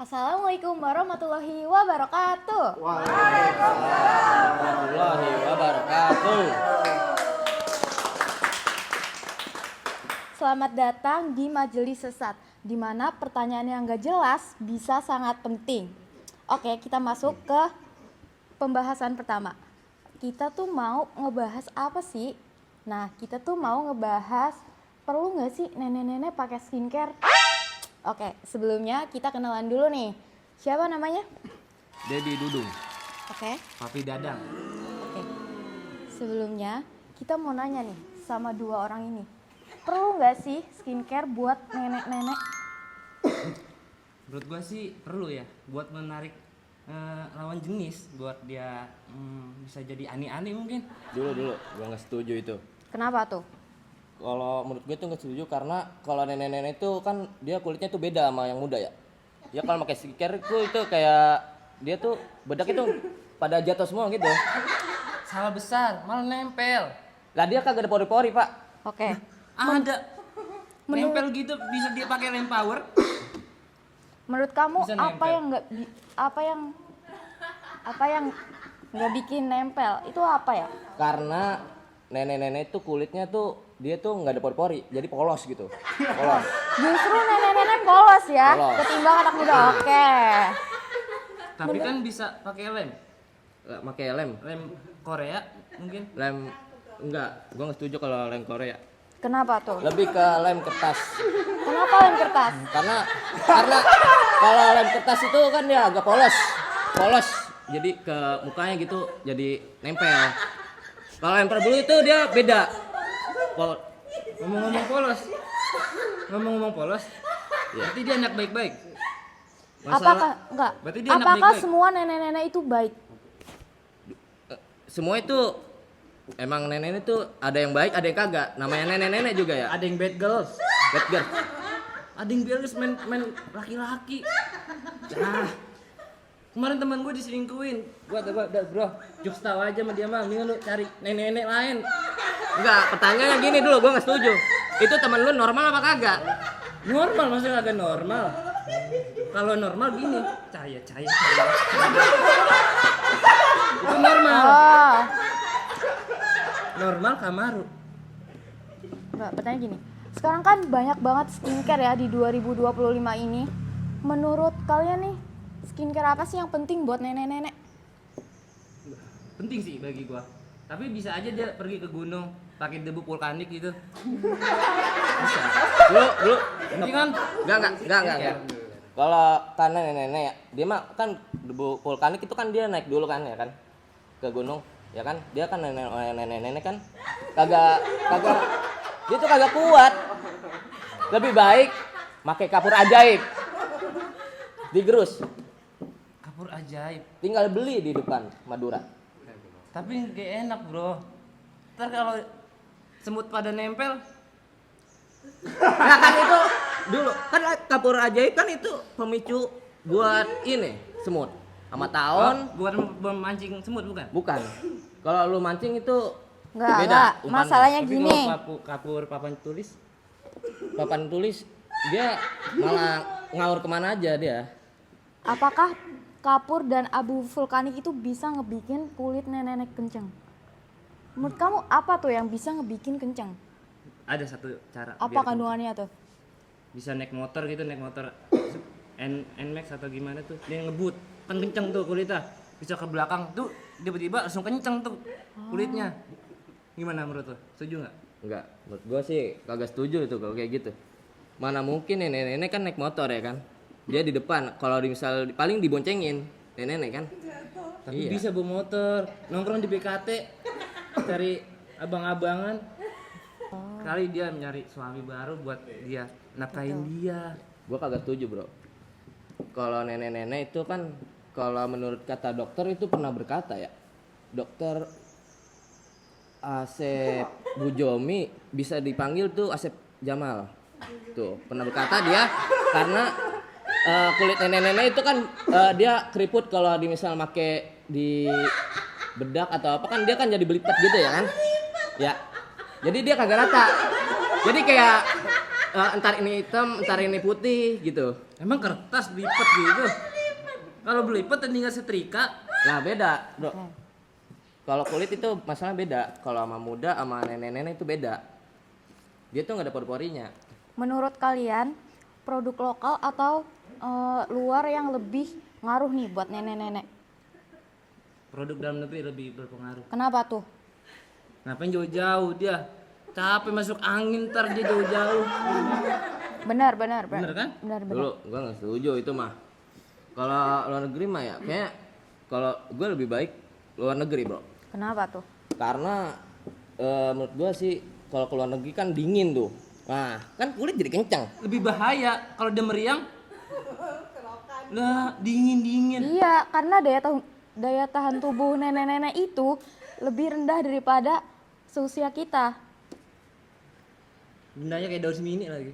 Assalamualaikum warahmatullahi wabarakatuh. Waalaikumsalam warahmatullahi wabarakatuh. Selamat datang di Majelis Sesat, di mana pertanyaan yang gak jelas bisa sangat penting. Oke, kita masuk ke pembahasan pertama. Kita tuh mau ngebahas apa sih? Nah, kita tuh mau ngebahas perlu gak sih nenek-nenek pakai skincare? Oke, sebelumnya kita kenalan dulu nih. Siapa namanya? Dedi Dudung, Oke. Papi Dadang. Oke. Sebelumnya kita mau nanya nih sama dua orang ini. Perlu nggak sih skincare buat nenek-nenek? Menurut gue sih perlu ya buat menarik lawan jenis, buat dia bisa jadi ani-ani mungkin. Dulu, gua nggak setuju itu. Kenapa tuh? Kalau menurut gue tuh nggak setuju karena kalau nenek-nenek itu kan dia kulitnya tuh beda sama yang muda ya. Ya kalau pakai skincare itu kayak dia tuh bedak itu pada jatuh semua gitu. Salah besar, malah nempel. Lah dia kagak ada pori-pori pak. Oke. Ada nempel gitu, bisa dia pakai lem power. Menurut kamu Bisa apa nempel. yang nggak apa yang nggak bikin nempel? Itu apa ya? Karena nenek-nenek itu kulitnya tuh dia tuh nggak ada pori-pori, jadi polos gitu. Polos. Justru nenek-nenek polos ya, Polos. ketimbang anak muda. Oke. Tapi kan bisa pakai lem Pakai lem. Korea mungkin. Lem enggak, gua nggak setuju kalau lem Korea. Kenapa tuh? Lebih ke lem kertas. Kenapa lem kertas? Karena kalau lem kertas itu kan dia agak polos jadi ke mukanya gitu jadi nempel. Kalau lem perbulu itu dia beda. Ngomong-ngomong polos, berarti dia anak baik-baik. Apakah enggak? Berarti dia anak Apakah baik-baik. semua nenek-nenek itu baik? Semua itu emang nenek itu ada yang baik ada yang kagak. Namanya nenek-nenek juga ya. Ada yang bad girls, Bad girl. ada yang biasa main laki-laki. Nah, kemarin teman gue diselingkuhin. Gua bro, jokes tahu aja sama dia mah. Mendingan lu cari nenek-nenek lain. Enggak, pertanyaannya gini dulu, gua nggak setuju. Itu teman lu normal apa kagak? Normal, maksudnya agak normal. Kalau normal gini, cahaya. Itu normal. Oh. Normal Kamaru. Mbak, pertanyaan gini. Sekarang kan banyak banget skincare ya di 2025 ini. Menurut kalian nih, skincare apa sih yang penting buat nenek-nenek? Penting sih bagi gua. Tapi bisa aja dia pergi ke gunung pakai debu vulkanik gitu. Dulu. Penting kan? Enggak. Kalau karena nenek-nenek ya, dia mah kan debu vulkanik itu kan dia naik dulu kan ya kan ke gunung ya kan, dia kan nenek-nenek kan kagak dia tuh kagak kuat. Lebih baik pakai kapur ajaib digerus, Kapur ajaib. tinggal beli di depan Madura. Tapi gak enak bro. Ntar kalau semut pada nempel, Nah kan itu dulu kan kapur ajaib kan itu pemicu buat ini semut sama tahun. buat memancing semut bukan? Bukan. Kalau lu mancing itu Enggak. beda. Masalahnya Tapi gini. kalau kapur papan tulis, Papan tulis dia malah ngaur kemana aja dia. Apakah kapur dan abu vulkanik itu bisa ngebikin kulit nenek-nenek kenceng? Menurut kamu apa tuh yang bisa ngebikin kenceng? ada satu cara. Apa biar kandungannya tuh? bisa naik motor Nmax atau gimana tuh, dia ngebut kan kenceng tuh kulitnya, bisa ke belakang tuh tiba-tiba langsung kenceng tuh kulitnya. Gimana menurut lo, setuju nggak? Enggak, menurut gua sih kagak setuju itu kalau kayak gitu. Mana mungkin nenek-nenek kan naik motor ya kan. Dia di depan, kalau misal paling diboncengin nenek-nenek kan. Tapi Iya. bisa bawa motor, nongkrong di BKT, cari abang-abangan. Kali dia nyari suami baru buat dia nafkahin dia. Gua kagak setuju, Bro. Kalau nenek-nenek itu kan kalau menurut kata dokter itu pernah berkata ya. Dokter Asep Bujomi bisa dipanggil tuh Asep Jamal. Tuh, pernah berkata dia karena kulit nenek-nenek itu kan dia keriput kalau di misal make di bedak atau apa kan dia kan jadi belipet gitu ya kan. Ya. Jadi dia kagak rata. Jadi kayak entar ini hitam, entar ini putih gitu. Emang kertas lipat gitu? Kalau belipet tinggal setrika. Nah beda bro. Kalau kulit itu masalah beda. Kalau sama muda sama nenek-nenek itu beda. Dia tuh nggak ada pori-porinya. Menurut kalian produk lokal atau luar yang lebih ngaruh nih buat nenek-nenek? Produk dalam negeri lebih berpengaruh. Kenapa tuh? Ngapain jauh-jauh dia? Capek masuk angin ntar dia jauh-jauh. Benar. Bener kan? Benar. Dulu gua nggak setuju itu mah. Kalau luar negeri mah ya kayak kalau gue lebih baik luar negeri bro. Kenapa tuh? Karena menurut gua sih kalau ke luar negeri kan dingin tuh. Nah kan kulit jadi kencang. Lebih bahaya kalau dia meriang. Lah dingin. Iya, karena daya tahan tubuh nenek-nenek itu lebih rendah daripada seusia kita. Bendanya kayak daun semini lagi.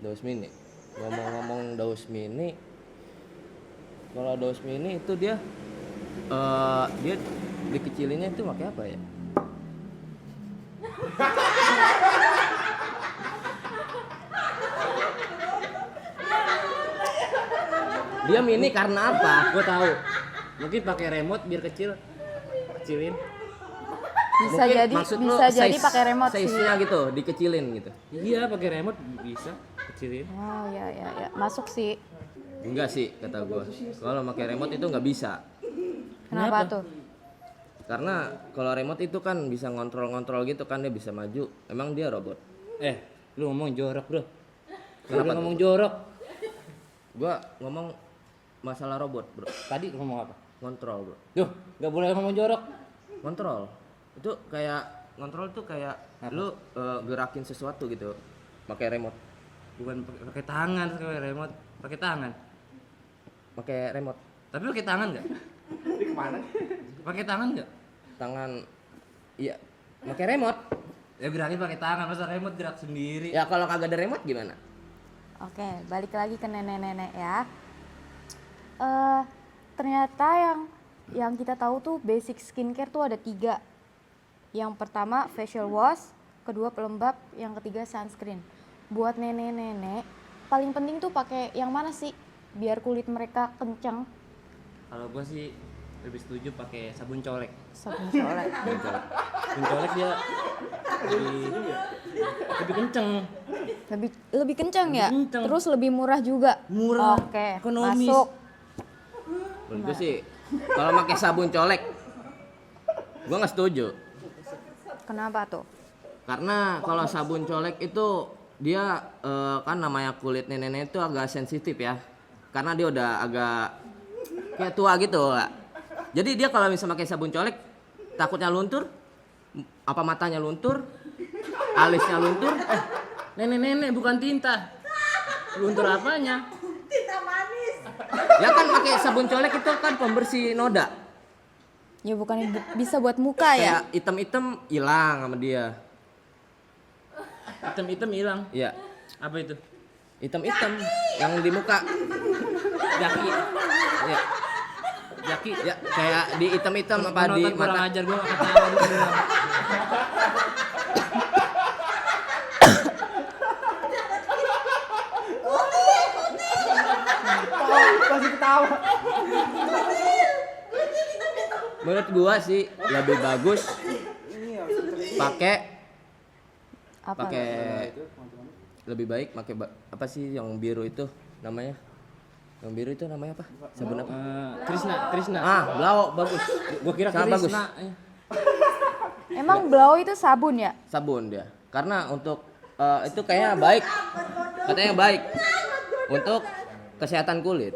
Daus mini. Ngomong-ngomong daus mini. Kalau daus mini itu dia dikecilinnya itu pakai apa ya? Dia mini karena apa? Gue tahu. Mungkin pakai remote biar kecilin. Bisa Mungkin jadi maksud lu bisa jadi size- pakai remote sih. size-nya gitu, dikecilin gitu. Iya, pakai remote bisa kecilin. Oh ya, masuk sih. Enggak sih kata gua. Kalau pakai remote itu nggak bisa. Kenapa Kenapa? tuh? Karena kalau remote itu kan bisa ngontrol-ngontrol gitu kan, dia bisa maju. Emang dia robot. Lu ngomong jorok, Bro. Kenapa Lu tuh? ngomong jorok. Gua ngomong masalah robot, Bro. Tadi ngomong apa? Ngontrol, Bro. Duh, enggak boleh ngomong jorok. Ngontrol. Itu kayak ngontrol tuh kayak lu gerakin sesuatu gitu pakai remote. Bukan pakai tangan, pakai remote, pakai tangan. Pakai remote. Tapi pakai tangan enggak? Ini kemana? Pakai tangan enggak? Tangan iya, pakai remote. Ya geraknya pakai tangan, masa remote gerak sendiri. Ya kalau kagak ada remote gimana? Oke, balik lagi ke nenek-nenek ya. Ternyata yang kita tahu tuh basic skincare tuh ada 3. Yang pertama facial wash, kedua pelembab, yang ketiga sunscreen. Buat nenek-nenek paling penting tuh pakai yang mana sih biar kulit mereka kencang? Kalau gua sih lebih setuju pakai sabun colek. Sabun colek. Sabun colek dia lebih kenceng. Lebih kencang ya? kencang. Terus lebih murah juga. Murah, Oke, ekonomis. masuk. Menurut gue sih kalau pakai sabun colek gua nggak setuju. Kenapa tuh? Karena kalau sabun colek itu dia kan namanya kulit nenek-nenek itu agak sensitif ya. Karena dia udah agak kayak tua gitu. Jadi dia kalau misalnya pakai sabun colek takutnya luntur, apa matanya luntur, alisnya luntur. Nenek-nenek bukan tinta. Luntur apanya? Ya kan pakai sabun colek itu kan pembersih noda. Ya bukan bisa buat muka ya? Kayak item-item hilang sama dia. Hitam-hitam hilang. Iya, Apa itu? item-item yang di muka. Jaki. Ya, Jaki. ya kayak di item-item apa di Penonton kurang mata. ajar gua enggak ketawa di sini. Menurut gua sih lebih bagus pakai Apa? lebih baik pakai apa sih yang biru itu namanya? Yang biru itu namanya apa? Sabun apa? Krishna. Ah, blau bagus. Gua kira Sangat bagus. Krishna. Emang Blau itu sabun ya? Sabun dia. Karena untuk itu kayaknya baik. Katanya baik untuk kesehatan kulit.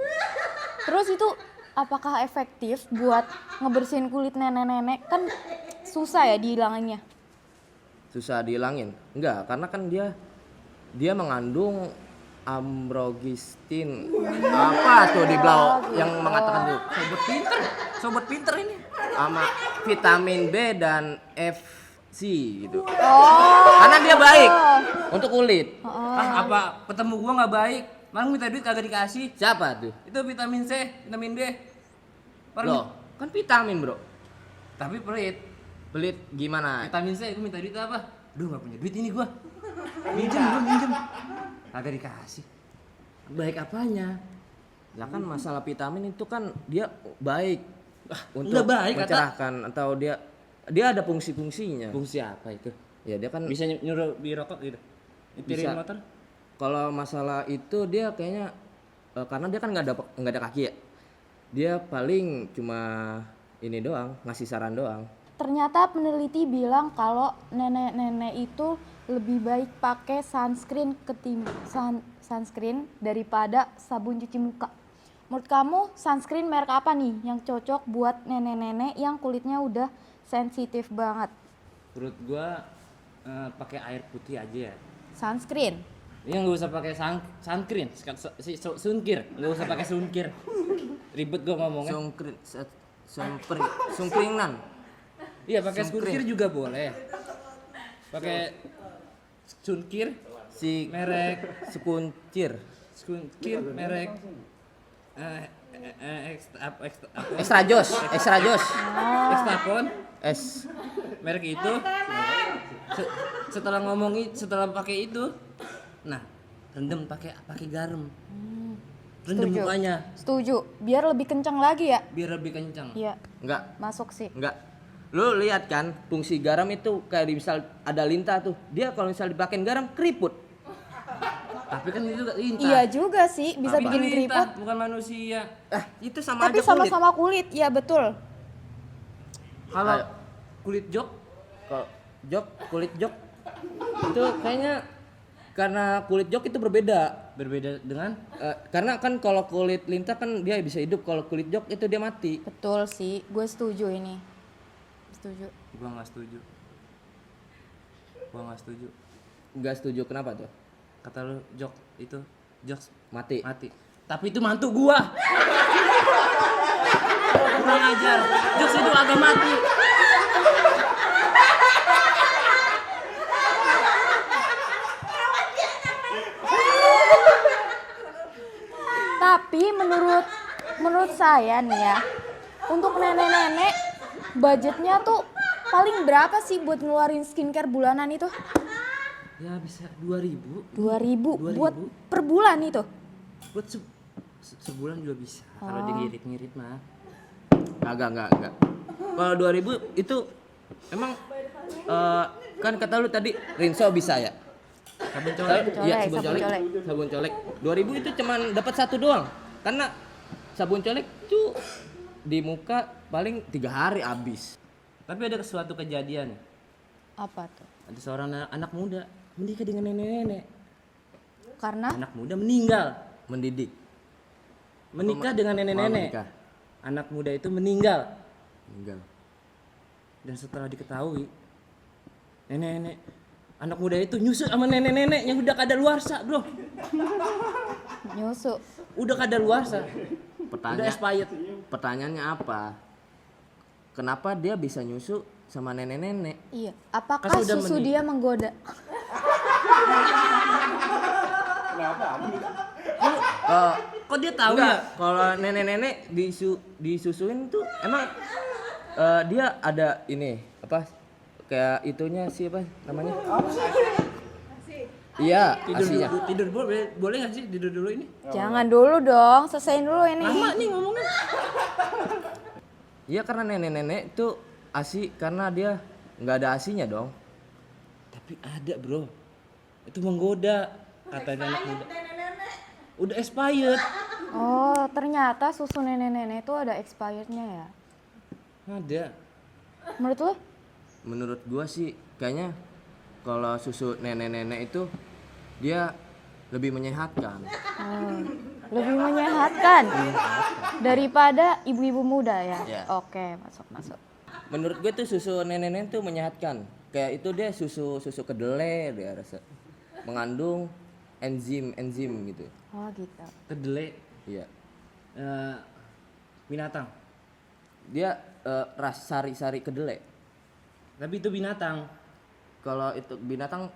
Terus itu apakah efektif buat ngebersihin kulit nenek-nenek? Kan susah ya dihilanginnya. Susah dihilangin. Enggak, karena kan dia mengandung ambrogistin. Apa tuh di blau yang mengatakan tuh? Sobat pinter ini. Sama vitamin B dan FC gitu. Oh. Karena dia baik untuk kulit. Apa ketemu gua nggak baik? Malah minta duit kagak dikasih. Siapa tuh? Itu vitamin C, vitamin D. Loh, kan vitamin, Bro. Tapi pelit. Pelit gimana? Vitamin C gua minta duit apa? Aduh nggak punya duit ini gua. Minjem. Kagak dikasih. Baik apanya? Lah kan masalah vitamin itu kan dia baik untuk nggak baik, mencerahkan atau dia ada fungsi-fungsinya. Fungsi apa itu? Ya dia kan Bisa nyuruh birokok gitu? Nyetirin Bisa. motor? kalau masalah itu dia kayaknya karena dia kan nggak ada kaki ya. Dia paling cuma ini doang, ngasih saran doang. Ternyata peneliti bilang kalau nenek-nenek itu lebih baik pakai sunscreen daripada sabun cuci muka. Menurut kamu sunscreen merek apa nih yang cocok buat nenek-nenek yang kulitnya udah sensitif banget? Menurut gua pakai air putih aja ya. Sunscreen. Ini nggak usah pakai sunscreen, sunkir, nggak usah pakai sunkir. Ribet gua ngomongnya. Sungkringan. Iya pakai Sunkir. sunkir juga boleh. Pakai sunkir Si merek sekuncir. sunkir merek Extra Joss. Extrapon Es merek itu. Setelah pakai itu, nah rendam pakai garam. Rendam Setuju. mukanya Setuju. Biar lebih kencang lagi ya. biar lebih kencang. Iya, enggak. masuk sih. Lu lihat kan fungsi garam itu kayak misal ada lintah tuh. Dia kalau misal dipakein garam keriput. Tapi kan itu lintah. Iya juga sih, bisa Tapi bikin lintah, keriput. bukan manusia. Itu sama Tapi aja kulit. sama-sama kulit, ya betul. Kalau Ayo. kulit jok, Kalau kulit jok itu kayaknya karena kulit jok itu berbeda. berbeda dengan Karena kan kalau kulit lintah kan dia bisa hidup, kalau kulit jok itu dia mati. Betul sih, gue setuju ini. Setuju. gua nggak setuju. Enggak setuju kenapa tuh? Kata lu jok itu jok Mati. mati. Tapi itu mantu gua. Kurang ajar. Jok itu agak mati. Tapi menurut saya nih ya, untuk nenek-nenek budgetnya tuh paling berapa sih buat ngeluarin skincare bulanan itu? Ya bisa 2000. 2000 2000. buat per bulan itu. Buat sebulan juga bisa. Kalau dia ngirit-ngirit mah. Enggak. Kalau 2000 itu emang kan kata lu tadi rinso bisa ya? Sabun colek. Iya, Sabun colek. Sabun colek. 2000 itu cuman dapat satu doang. Karena sabun colek tuh di muka paling 3 hari habis. Tapi ada suatu kejadian. Apa tuh? Ada seorang anak muda menikah dengan nenek-nenek. Karena Anak muda meninggal. Mendidik. Menikah dengan nenek-nenek. menikah. Anak muda itu meninggal. Meninggal. Dan setelah diketahui nenek-nenek anak muda itu nyusut sama nenek-nenek yang udah kadaluarsa, bro. nyusu. Udah kadaluarsa. Udah expired. Pertanyaannya apa? Kenapa dia bisa nyusu sama nenek-nenek? Iya. Apakah Kan sudah susu dia menggoda? Kok dia tahu Enggak, ya? kalau nenek-nenek disusuin tuh emang dia ada ini apa kayak itunya sih apa namanya? Iya, asinya. Tidur boleh nggak sih tidur dulu ini? Jangan dulu dong, selesaiin dulu ini. Lama nih ngomongnya. Iya karena nenek-nenek itu asi karena dia nggak ada asinya dong. Tapi ada, bro. Itu menggoda kata anak muda. Udah expired. Oh, ternyata susu nenek-nenek itu ada expirednya ya. Ada. Menurut lo? Menurut gua sih kayaknya kalau susu nenek-nenek itu dia lebih menyehatkan. Lebih menyehatkan daripada ibu-ibu muda ya. Iya. Oke, masuk. Menurut gue tuh susu nenek-nenek tuh menyehatkan. Kayak itu dia susu kedelai dia rasa mengandung enzim gitu. Oh gitu. Kedelai Iya. binatang. Dia ras sari kedelai. Tapi itu binatang. Kalau itu binatang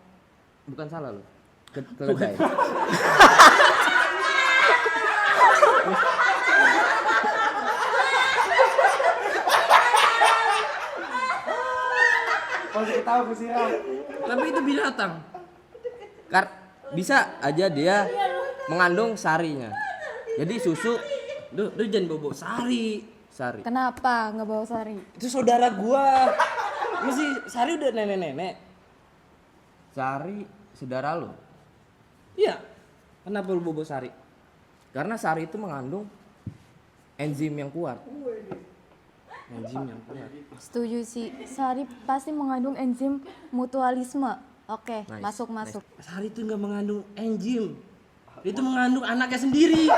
bukan salah loh. Keledai. Kalau diketahui ke sirah. Tapi itu binatang. Bisa aja dia mengandung sarinya. Jadi susu Lu jangan bobo sari. Kenapa nggak bawa sari? Itu saudara gua. Mesti Sari udah nenek-nenek. Sari saudara lo. Iya. Kenapa lu bobo Sari? Karena sari itu mengandung enzim yang kuat. Enzim yang kuat. Setuju sih. Sari pasti mengandung enzim mutualisme. Oke, Nice, masuk. Sari itu nggak mengandung enzim. Itu mengandung anaknya sendiri.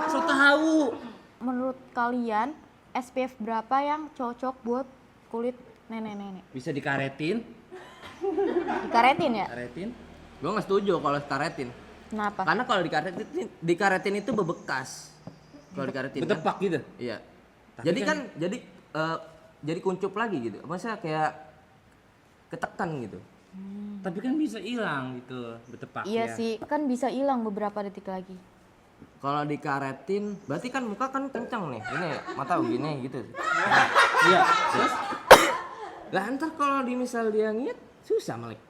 So tahu. Menurut kalian SPF berapa yang cocok buat kulit nenek-nenek? Bisa dikaretin. Dikaretin ya? Karetin. Gue nggak setuju kalau karetin. Kenapa? Karena kalau dikaretin itu bebekas. Kalau dikaretin kan, Betepak gitu. iya. Tapi Jadi kan- jadi kuncup lagi gitu. Maksudnya kayak ketekan gitu. Tapi kan bisa hilang gitu betepak Iya sih, kan bisa hilang beberapa detik lagi. Kalau dikaretin, berarti kan muka kan kencang nih. Ini mata begini gitu. Iya. Terus, lah ntar kalau misal dia ngiat susah Malik.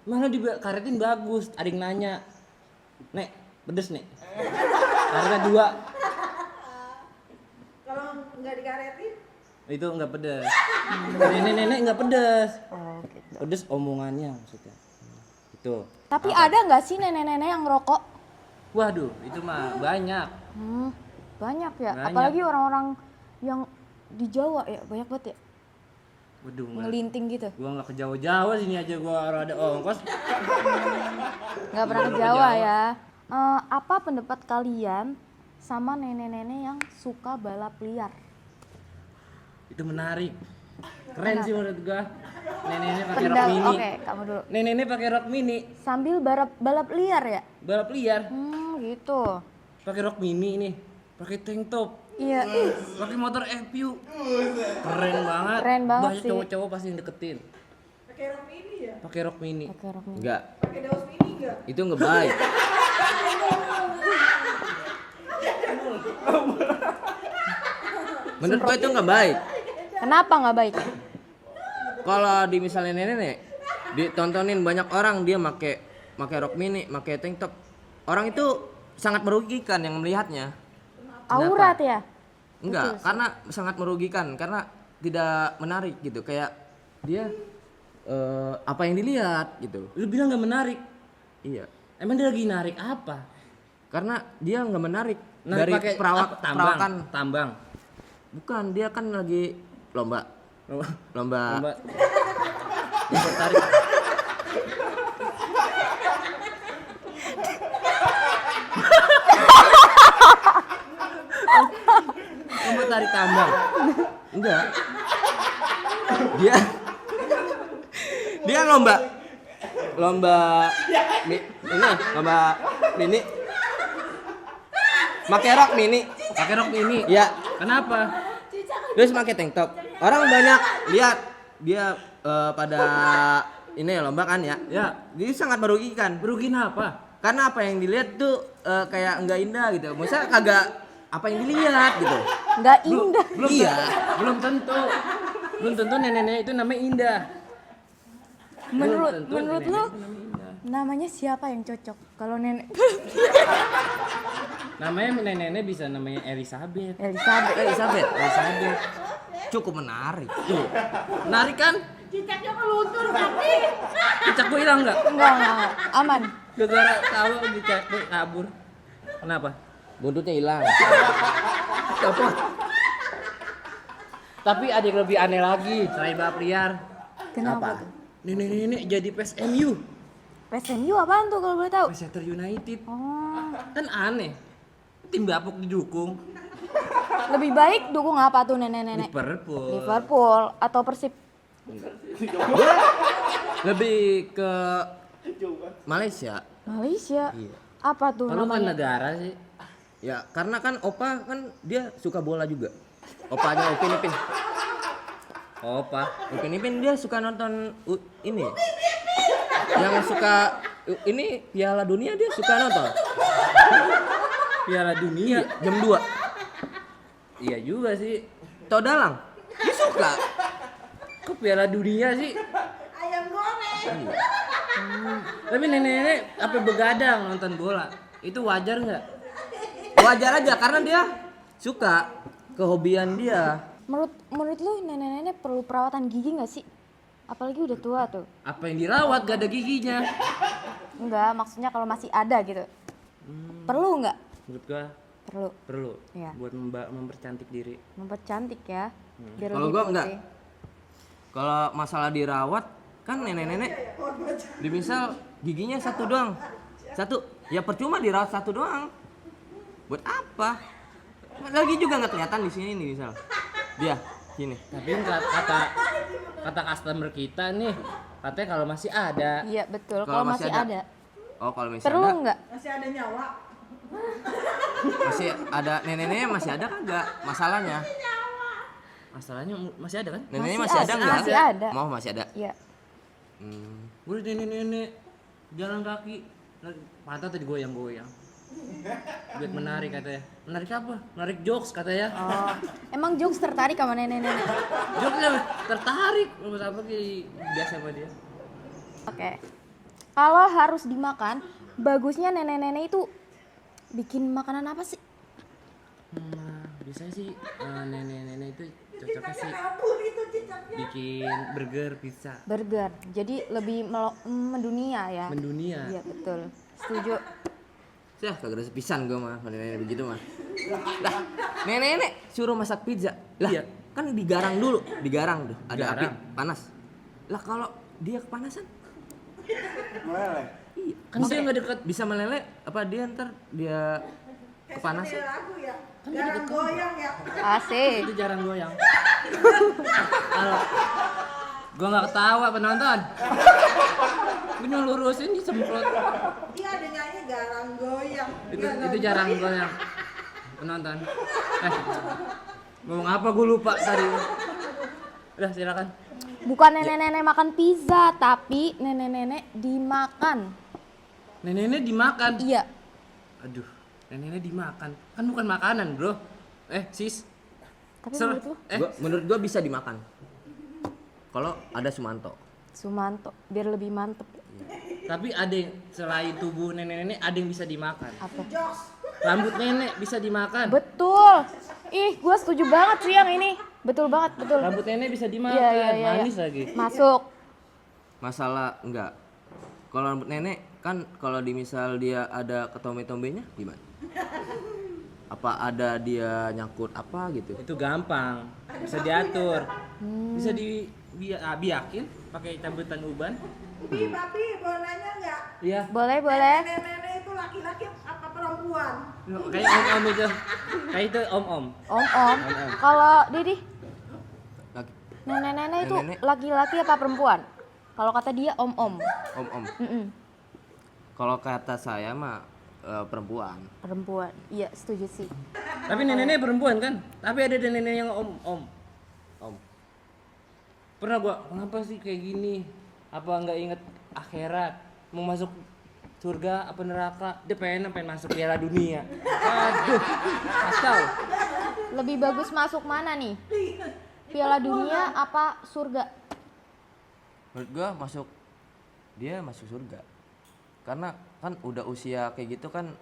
Malah dikaretin bagus. Ada yang nanya. Nek, pedes nek. Karena 2. Kalau nggak dikaretin, Itu enggak pedes. Nenek-nenek enggak pedes. Oh, gitu. Pedes omongannya maksudnya. Itu. Tapi ada nggak sih nenek-nenek yang rokok? Waduh, itu mah banyak. Banyak ya. Banyak. Apalagi orang-orang yang di Jawa ya, banyak banget ya. Waduh, Ngelinting gitu. gua enggak ke Jawa-Jawa sini aja gua ada ongkos. Nggak pernah ke Belum ke Jawa Jawa. ya. Apa pendapat kalian sama nenek-nenek yang suka balap liar? Itu menarik. Keren sih menurut gua. Nenek-nenek pakai rok Oke, mini. kamu dulu. Nenek-nenek pakai rok mini, Sambil balap liar ya? balap liar, Gitu. pakai rok mini ini, pakai tank top, Iya. pakai motor FPU. Keren banget. Keren banget Banyak sih. cowok-cowok pasti yang deketin. pakai rok ini ya, Pakai rok mini. Pakai rok mini. Enggak, pakai daus mini nggak? itu nggak baik. Menurut gue itu nggak baik. Kenapa nggak baik? Kalau di misalnya nenek ditontonin banyak orang dia make rok mini, make tank top. Orang itu sangat merugikan yang melihatnya. Aurat ya? Enggak, karena sangat merugikan karena tidak menarik gitu. Kayak dia apa yang dilihat gitu. Lu bilang nggak menarik. Iya. Emang dia lagi narik apa? Karena dia nggak menarik Narik dari pakai apa? perawakan. Tambang. Bukan, dia kan lagi lomba. Lomba. Lomba. Lomba tarik. Lomba tarik tambang. Enggak. Dia lomba mini. Pakai rok mini. Pakai rok ini. Ya, Kenapa? terus pakai tank top. Orang banyak lihat dia pada ini lomba kan ya. Ya, Jadi sangat merugikan. merugiin apa? Karena apa yang dilihat tuh kayak enggak indah gitu. Maksudnya kagak apa yang dilihat gitu. Nggak indah. Iya. Belum tentu. Belum tentu nenek-nenek itu namanya indah. Menurut Belum tentu menurut nenek-nenek lu itu namanya indah. namanya siapa yang cocok? Kalau nenek Namanya nenek-nenek bisa namanya Elizabeth. Elizabeth. Elizabeth. Cukup menarik. Tuh. Menarik kan? Cicaknya meluntur tapi Cicak gua hilang enggak? Enggak. Aman. Gara-gara tahu cicak gua kabur. Kenapa? Buntutnya hilang. Apa? Tapi ada yang lebih aneh lagi selain balap liar. Kenapa tuh? Nenek-nenek jadi PSMU, PSMU apaan tuh kalau boleh tahu? Manchester United. Oh, Kan aneh. Tim bapuk didukung. lebih baik dukung apa tuh nenek-nenek? Liverpool. Liverpool atau Persib? Lebih ke Malaysia. Malaysia. Iya. Apa tuh Kalau kan namanya? negara sih. Ya, karena kan Opa kan dia suka bola juga. Opanya Upin Ipin. Opa. Upin Ipin dia suka nonton ini. Yang suka ini Piala Dunia dia suka nonton. Piala Dunia. Jam 2. Iya juga sih. Tau dalang. Dia suka. Kok Piala Dunia sih? ayam goreng. Iya. Tapi nenek-nenek apa begadang nonton bola? Itu wajar nggak? Wajar aja karena dia suka kehobian dia. Menurut lu nenek-nenek perlu perawatan gigi nggak sih? Apalagi udah tua tuh. Apa yang dirawat gak ada giginya? Enggak, maksudnya kalau masih ada gitu. Perlu nggak? Menurut gua Perlu. perlu Iya. buat mempercantik diri. Mempercantik ya. Biar Kalau lebih gua enggak. putih. Kalau masalah dirawat kan nenek-nenek di misal giginya satu doang. Satu, ya percuma dirawat satu doang. Buat apa? Lagi juga nggak kelihatan di sini nih misal. Dia gini. Tapi kata customer kita nih, katanya kalau masih ada. Iya betul. Kalau Kalau masih masih ada. ada. Oh, kalau misalnya Perlu ada, nggak? Masih ada nyawa. masih ada nenek-nenek masih ada kagak masalahnya? Masalahnya masih ada kan? Neneknya Masih masih ada ada, nggak? masih ada. Mau masih ada. Iya. Udah nenek-nenek jalan kaki, pantat tadi goyang-goyang. Buat menarik katanya. Menarik apa? Menarik jokes katanya. Oh, emang jokes tertarik sama nenek-nenek? Jokesnya tertarik. Terus apa biasa sama dia. Oke. Kalau harus dimakan, bagusnya nenek-nenek itu bikin makanan apa sih? Nah, biasanya sih nenek-nenek itu cocoknya sih Kabur itu cicaknya. bikin burger, pizza, Burger. Jadi lebih mendunia ya. mendunia. Iya betul. Setuju. Yah, kagak ada sepisan gue mah kalau nenek begitu mah. Lah, nenek suruh masak pizza. Lah, Iya. kan digarang dulu, digarang tuh. Ada api Digarang. panas. Lah kalau dia kepanasan, Kan dia nggak deket. bisa meleleh apa dia ntar dia kepanasan? Kayak lagu ya. Garang goyang ya. Asik. Itu jarang goyang. Kalau gua nggak ketawa penonton. Gua nyelurusin disemprot. Iya ada nyanyi garang goyang. Itu jarang goyang. Penonton. Ngomong apa gua lupa tadi. Udah silakan. Bukan nenek-nenek makan pizza, tapi nenek-nenek dimakan. Nenek-nenek dimakan. Iya. Aduh, nenek-nenek dimakan. Kan bukan makanan, Bro. Sis. Tapi Ser- menurut lu? Menurut gua bisa dimakan. Kalau ada Sumanto. Sumanto, biar lebih mantep. Tapi ada yang selain tubuh nenek-nenek ada yang bisa dimakan. Apa? Rambut nenek bisa dimakan. Betul. Ih, gue setuju banget sih yang ini. Betul banget, betul. Rambut nenek bisa dimakan. Iya, iya, iya, Manis iya. lagi. Masuk. Masalah enggak. Kalau rambut nenek kan kalau di misal dia ada ketombe-tombenya gimana? Apa ada dia nyangkut apa gitu? Itu gampang. Bisa diatur. Bisa dibiakin pakai cabutan uban. Papi, boleh nanya nggak? Iya. Boleh, boleh. Nenek-nenek itu laki-laki apa perempuan? Kayak om-om itu. Kayak itu om-om. Om-om. Kalau Didi, Lagi nenek-nenek itu Nenek-nenek. laki-laki apa perempuan? Kalau kata dia om-om. om-om. Mm-mm. Kalau kata saya mah perempuan. Perempuan. Iya, setuju sih. Tapi nenek-nenek perempuan kan? Tapi ada nenek yang om-om. Om. Pernah gua, kenapa sih kayak gini? Apa nggak inget akhirat? Mau masuk surga apa neraka? Dia pengen masuk Piala Dunia. Aduh, kacau. Lebih bagus masuk mana nih? Piala Dunia apa surga? Menurut gua dia masuk surga. Karena kan udah usia kayak gitu kan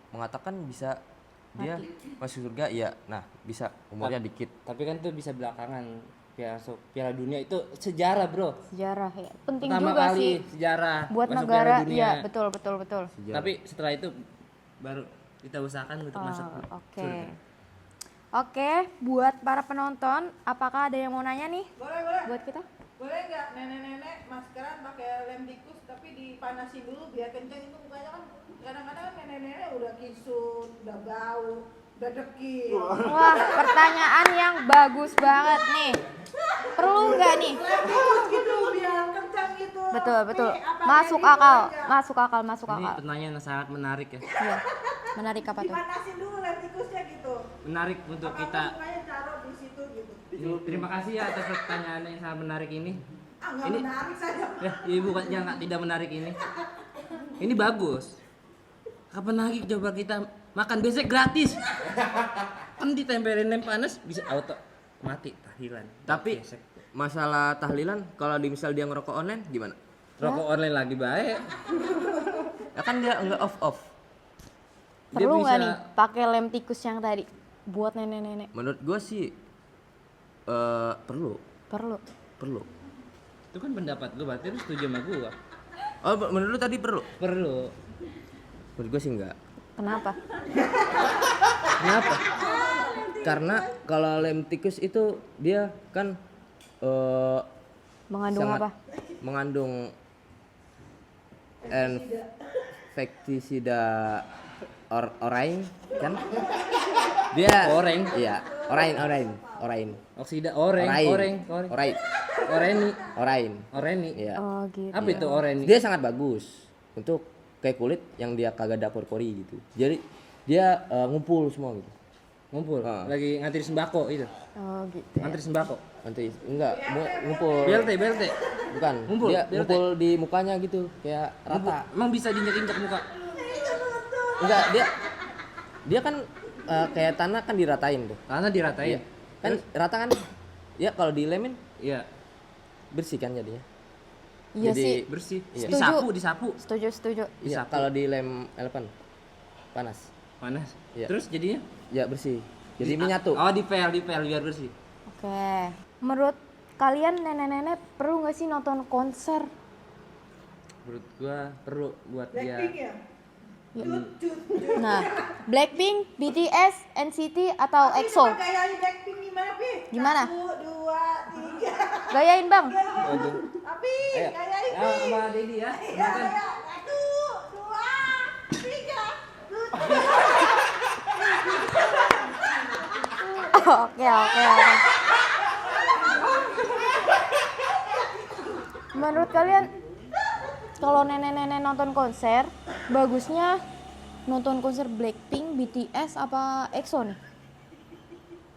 mengatakan bisa dia masuk surga ya. Nah, bisa umurnya dikit. Tapi kan itu bisa belakangan. Piala Dunia itu sejarah, Bro. Sejarah ya. Penting Pertama juga kali sih sejarah buat masuk negara. Piala Dunia. Iya, betul, betul, betul. Sejarah. Tapi setelah itu baru kita usahakan untuk masuk Oke. surga. Oke, buat para penonton, apakah ada yang mau nanya nih Boleh. buat kita? Boleh nggak nenek-nenek maskeran pakai lem tikus tapi dipanasin dulu biar kenceng itu mukanya kan kadang-kadang kan nenek-nenek udah kisut, udah bau, udah dekil. Wah, pertanyaan yang bagus banget nih. Perlu nggak nih? Lem tikus gitu biar kenceng gitu. Betul, betul. Tapi apa Masuk kayak akal, gitu aja? masuk akal, masuk Ini akal. pertanyaan yang sangat menarik ya. Iya. Menarik apa tuh? Dipanasin dulu lem tikusnya gitu. Menarik untuk Apa kita. mukanya taruh di situ gitu. Terima kasih ya atas pertanyaan yang sangat menarik ini. Ah nggak Ini menarik saja. ibu yang nggak tidak menarik ini. Ini bagus. Kapan lagi coba kita makan besek gratis? Kan ditempelin lem panas bisa auto mati tahlilan. Tapi Besek. masalah tahlilan kalau di misal dia ngerokok online gimana? Rokok online lagi baik. Ya kan dia enggak off. Dia Perlu nggak bisa- nih pakai lem tikus yang tadi buat nenek-nenek? Menurut gua sih perlu. Itu kan pendapat gue, berarti lu setuju sama gue. Oh, menurut lu tadi perlu? Perlu. Menurut gua sih enggak. Kenapa? Kenapa? Karena kalau lem tikus itu dia kan Mengandung sangat apa? mengandung infektisida orain kan? Dia Oreng. Iya, orain. Oksida oreng. Oreni. Iya. Oh gitu. Apa itu oreni? Dia sangat bagus untuk kayak kulit yang dia kagak ada pori-pori gitu. Jadi dia ngumpul semua gitu. Ngumpul. Ah. Lagi ngantri sembako itu. Oh gitu. Ya. Ngantri sembako. Nanti enggak ngumpul. BLT. Bukan. Ngumpul, Dia BLT. ngumpul di mukanya gitu, kayak rata. Emang bisa diinjak-injak muka? Enggak, dia kan kayak tanah kan diratain tuh. Karena diratain. Iya. Kan rata kan? Ya kalau dilemin Iya. bersih kan jadinya. Iya Jadi- sih. Bersih. Iya. Disapu. Setuju. Iya, Disapu. kalau dilem elepan panas. Panas. Iya. Terus jadinya? Ya bersih. Jadi menyatu. Oh, dipel biar bersih. Oke. Menurut kalian nenek-nenek perlu nggak sih nonton konser? Menurut gua perlu buat Blackpink dia. ya? Ya. Cut. Nah, Blackpink, BTS, NCT atau EXO? Gayanya Blackpink gimana, Pi? Gimana? 1, 2, 3. Gayain bang. Tapi Ayo. gayain, Ya, Pi. sama Dedi ya. Ya, Makan. ya. 1, 2, 3. Oke. Menurut kalian kalau nenek-nenek nonton konser, bagusnya nonton konser Blackpink, BTS apa EXO nih?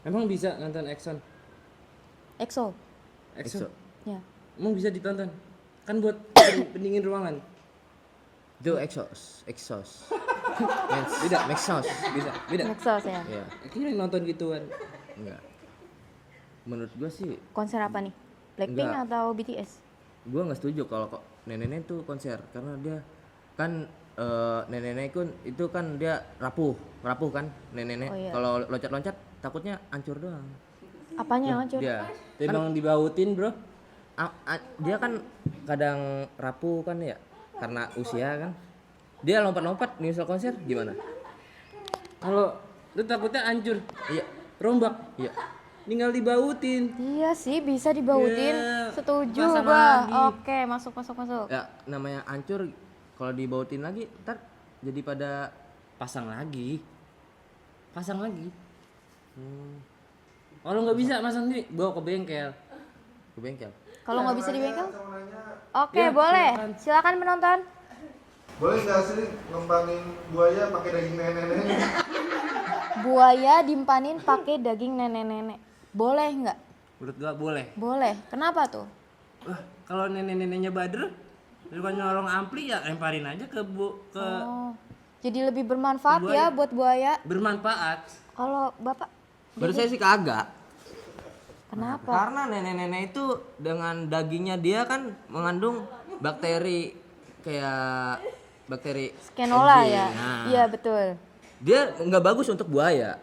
Emang bisa nonton Exxon? EXO. Exxon. Ya. Emang bisa ditonton? Kan buat pendingin ruangan. Itu exhaust. Beda, exhaust. Bisa, beda. EXO ya. Iya, Kira nonton gituan. enggak. Menurut gua sih Konser apa nih? Blackpink Enggak. atau BTS? gua nggak setuju kalau kok nenek-nenek tuh konser karena dia kan nenek-nenek itu kan dia rapuh kan nenek-nenek. Oh, iya. Kalau loncat-loncat takutnya hancur doang. Apanya yang hancur? Dia Emang dibautin, Bro. dia kan kadang rapuh kan ya karena usia kan. Dia lompat-lompat nih misal konser gimana? Kalau lu takutnya hancur, Iya, rombak, iya. tinggal dibautin. Iya sih bisa dibautin. Ya, Setuju pasang gua. lagi. Oke, masuk. Ya namanya hancur kalau dibautin lagi ntar jadi pada Pasang lagi. Kalau nggak bisa masang sendiri, bawa ke bengkel. ke bengkel. Kalau nggak bisa di bengkel? Oke, Ya, boleh. silakan. Silakan menonton. Boleh nggak sih ngembangin buaya pakai daging nenek-nenek? Buaya dimpanin pakai daging nenek-nenek. Boleh nggak? Menurut gua boleh. Boleh. Kenapa tuh? Wah, kalau nenek-neneknya Badr, daripada nyolong ampli ya lemparin aja ke Oh. Jadi lebih bermanfaat Buaya. ya buat buaya. bermanfaat. Kalau Bapak Menurut saya sih kagak. kenapa? Karena nenek-nenek itu dengan dagingnya dia kan mengandung bakteri kayak bakteri Skenola enzim. ya. Nah, Iya, betul. dia nggak bagus untuk buaya.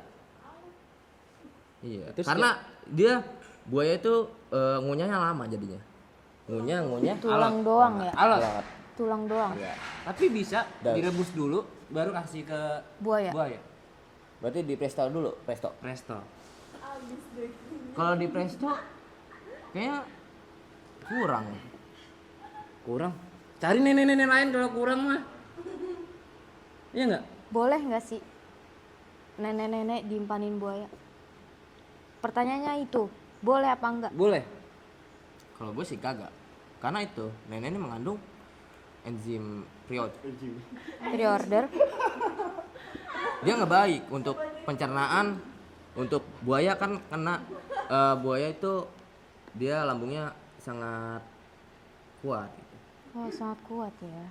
Iya. Terus Karena dia buaya itu ngunyahnya lama jadinya. Ngunyah. Tulang doang ya. Alat. Tulang doang. Iya. Tapi bisa Dan- direbus dulu, baru kasih ke Buaya. buaya. Berarti di presto dulu, presto. Presto. Kalau di presto kayaknya kurang. Kurang. Cari nenek-nenek lain kalau kurang mah. Iya nggak? Boleh nggak sih nenek-nenek dimpanin buaya? Pertanyaannya itu, boleh apa enggak? Boleh. Kalau gue sih kagak. Karena itu nenek mengandung enzim Pre-order. dia nggak baik untuk pencernaan. Untuk buaya kan karena buaya itu dia lambungnya sangat kuat gitu. Oh, sangat kuat ya.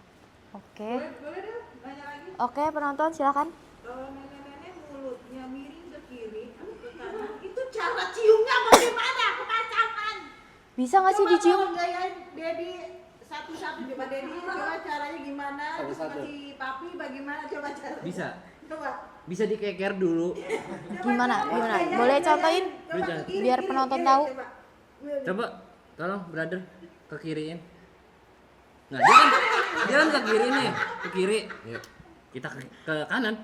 Oke. Boleh deh, nanya lagi. Oke, penonton silakan. Kalau nenek-nenek mulutnya miring ke kiri, ke kanan, itu cara ciumnya bagaimana? Kepasangan. Bisa nggak sih dicium? Gayain Dedi Satu-satu coba Dedi, coba caranya gimana? Terus Satu-satu. si Papi bagaimana coba caranya? Bisa. Coba. Bisa dikeker dulu. Gimana? Coba, Boleh contohin? Coba ke kiri, Biar kiri, penonton kiri, tahu. coba. Coba tolong brother ke kiriin. Nah, dia kan ke kiri nih, ke kiri. Kita ke kanan.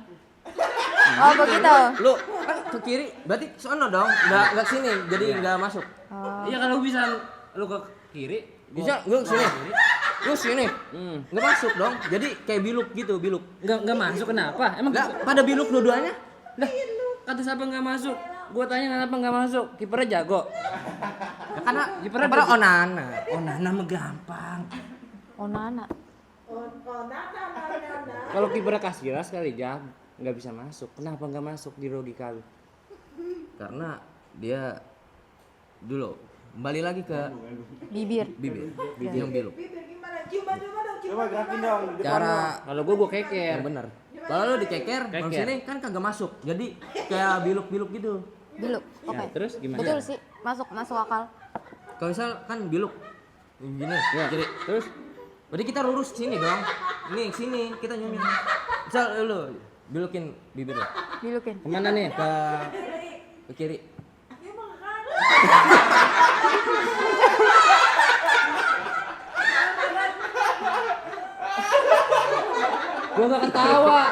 Oh begitu. Lu kan ke kiri, berarti sono dong, nggak sini, jadi nggak masuk. Oh. Iya kalau bisa lu ke kiri, Bisa, gue sini, lu sini, Hmm. nggak masuk dong. Jadi kayak biluk gitu, biluk. Nggak masuk kenapa? Emang Nggak pada biluk dua-duanya. Dah, kata siapa nggak masuk? Gua tanya kenapa nggak masuk? Kipernya jago. Ya, karena Kipernya karena bagus. Onana. Oh, Nana mah gampang. Oh Nana. Nana. Kalau kipernya Casillas kali ya nggak bisa masuk. Kenapa nggak masuk di logika lu? Karena dia dulu kembali lagi ke Bibir. bibir, yang biluk. Bibir gimana? Coba dong. Coba gerakin dong. di depan Cara Kalau gua keker. yang benar. Kalau lu dikeker, kalau Keker. sini kan kagak masuk. Jadi kayak biluk-biluk gitu. Biluk. Oke. Ya, terus gimana? Betul sih. Masuk akal. Kalau misal kan biluk gini, Ya, jadi terus berarti kita lurus sini dong. Nih sini kita nyumin. Misal lu bilukin bibir lu Bilukin. kemana nih? ke kiri. Gua nggak ketawa.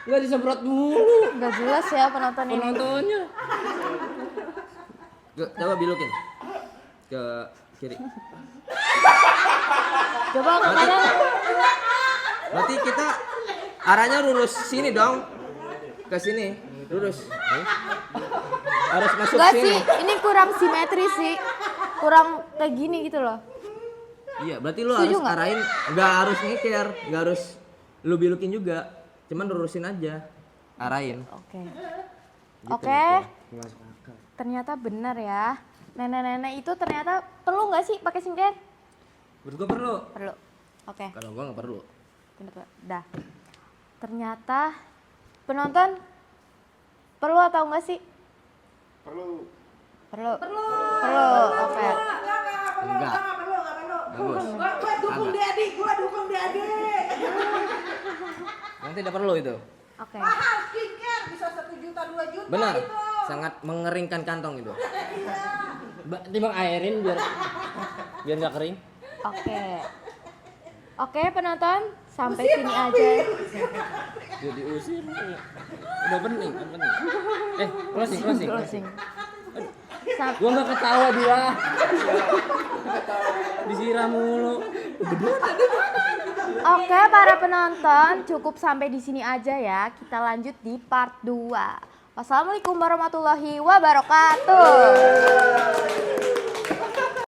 Nggak disemprot mulu Gak jelas ya penonton ini. penontonnya. Coba bilukin ke kiri. Coba ke kanan. Berarti kita arahnya lurus sini dong. Ke sini, lurus. Harus masuk Gak sini. sih, ini kurang simetris sih. Kurang kayak gini gitu loh. Iya, berarti lu Setuju harus nggak? arahin, nggak harus ngeker, nggak harus lu bilukin juga. Cuman lurusin aja. Arahin. Oke. Gitu, Oke. Nggak masuk akal. Ternyata benar ya. Nenek-nenek itu ternyata perlu nggak sih pakai skincare? Menurut gua perlu. Perlu. Oke. Kalau gua nggak perlu. Dah. Ternyata penonton perlu atau enggak sih? Perlu. Perlu. Perlu. Oke. Enggak. Nggak perlu. Bagus. Gua dukung Dedi. Yang tidak perlu itu. Oke. Mahal skincare bisa 1 juta 2 juta. Benar. itu. Sangat mengeringkan kantong itu. Timbang airin biar nggak kering. Oke. Oke, penonton, sampai sini aja. Jadi usir. Udah penting, kan penting. Closing. Closing. Gua nggak ketawa dia. Disiram mulu. Oke, para penonton, cukup sampai di sini aja ya. Kita lanjut di part 2. Wassalamualaikum warahmatullahi wabarakatuh.